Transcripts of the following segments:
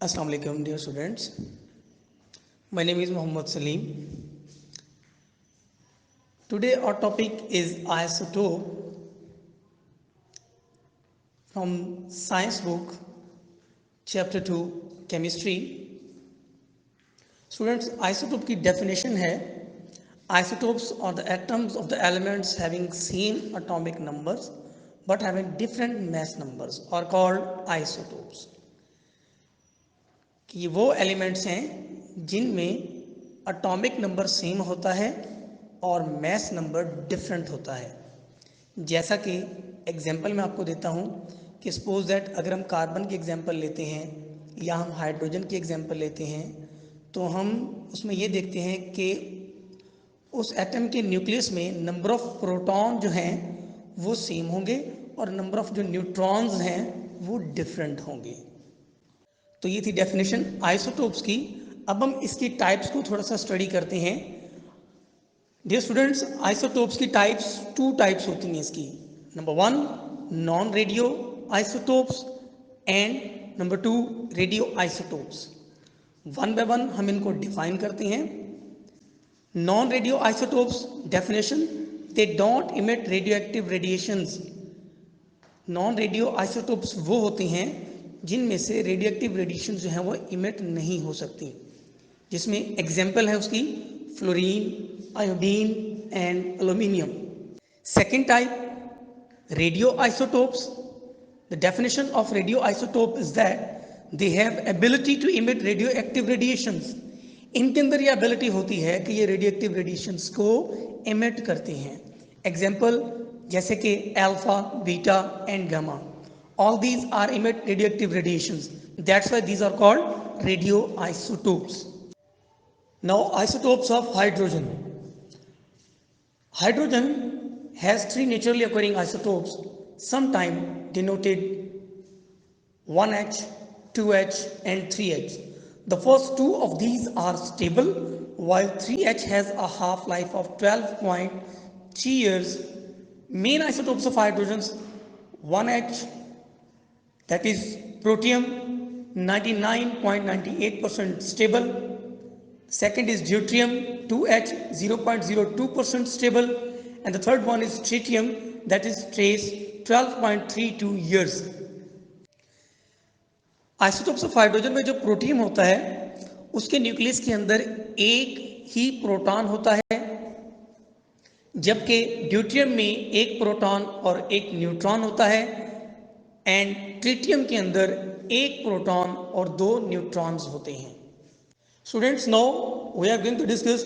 Assalamu alaikum dear students. My name is Muhammad Salim. Today our topic is isotope from science book chapter 2 chemistry. Students, isotope की definition है isotopes are the atoms of the elements having same atomic numbers but having different mass numbers are called isotopes. कि वो elements हैं जिनमें atomic number same होता है और mass number different होता है। जैसा कि एग्जांपल मैं आपको देता हूँ कि सपोज दैट अगर हम कार्बन की एग्जांपल लेते हैं या हम हाइड्रोजन की एग्जांपल लेते हैं तो हम उसमें ये देखते हैं कि उस एटम के न्यूक्लियस में नंबर ऑफ प्रोटॉन जो हैं वो सेम होंगे और नंबर ऑफ जो न्यूट्रॉन्स हैं वो डिफरेंट होंगे। तो ये थी डेफिनेशन आइसोटोप्स की। अब हम इसकी टाइप्स को थोड़ा सा स्टडी करते हैं। डियर स्टूडेंट्स, आइसोटोप्स की टू टाइप्स होती हैं इसकी। Number 1 non radio isotopes and number 2 radio isotopes. One by one हम इनको डिफाइन करते हैं। Non radio isotopes definition, they don't emit radio active radiations. Non radio isotopes वो होते हैं जिनमें से रेडियो एक्टिव रेडिएशन जो है वो इमिट नहीं हो सकती, जिसमें एग्जाम्पल है उसकी fluorine, iodine and aluminium. Second type radio isotopes. The definition of radio isotope is that they have ability to emit radio active radiations. इनके अंदर ये एबिलिटी होती है कि ये रेडियो एक्टिव रेडिएशंस को इमिट करते हैं। एग्जाम्पल जैसे कि alpha, beta and gamma, all these are emit radioactive radiations. That's why these are called radioisotopes. Now isotopes of hydrogen. Hydrogen has three naturally occurring isotopes, sometimes denoted 1H, 2H and 3H. The first two of these are stable while 3H has a half-life of 12.3 years. Main isotopes of hydrogens: 1H, that is protium, 99.98% stable. Second is deuterium, 2H, 0.02% stable. And the third one is tritium, that is trace, 12.32 years. Isotopes of hydrogen में जो protium होता है उसके nucleus के अंदर एक ही proton होता है, जबकि ड्यूटेरियम में एक प्रोटॉन और एक न्यूट्रॉन होता है एंड ट्रिटियम के अंदर एक प्रोटॉन और दो न्यूट्रॉन्स होते हैं। Students, now we are going to discuss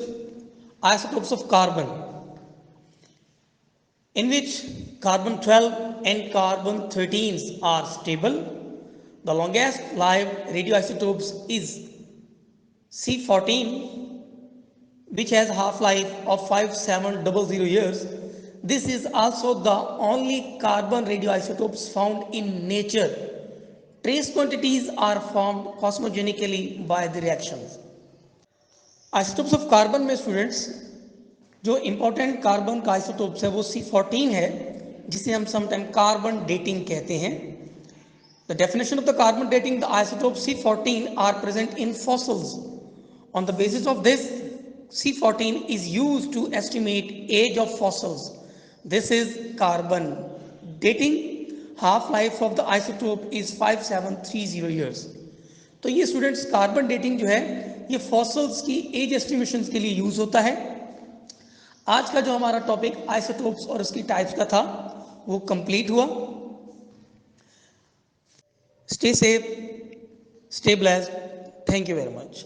isotopes of carbon, in which carbon 12 and carbon 13 are stable. The longest lived radioisotopes is C14, which has a half-life of 5700 years. This is also the only carbon radioisotopes found in nature. Trace quantities are formed cosmogenically by the reactions. Isotopes of carbon में students जो important carbon का isotopes है वो C14 है, जिसे हम sometime carbon dating कहते हैं। The definition of the carbon dating, the isotope C14 are present in fossils. On the basis of this, C14 is used to estimate age of fossils. This is carbon dating. Half-life of the isotope is 5730 years. तो ये students carbon dating जो है ये fossils की as estimation के लिए use होता है। आज का जो हमारा टॉपिक आइसोटोप्स और उसकी टाइप्स का था वो कंप्लीट हुआ। Stay safe, stay blessed, thank you very much.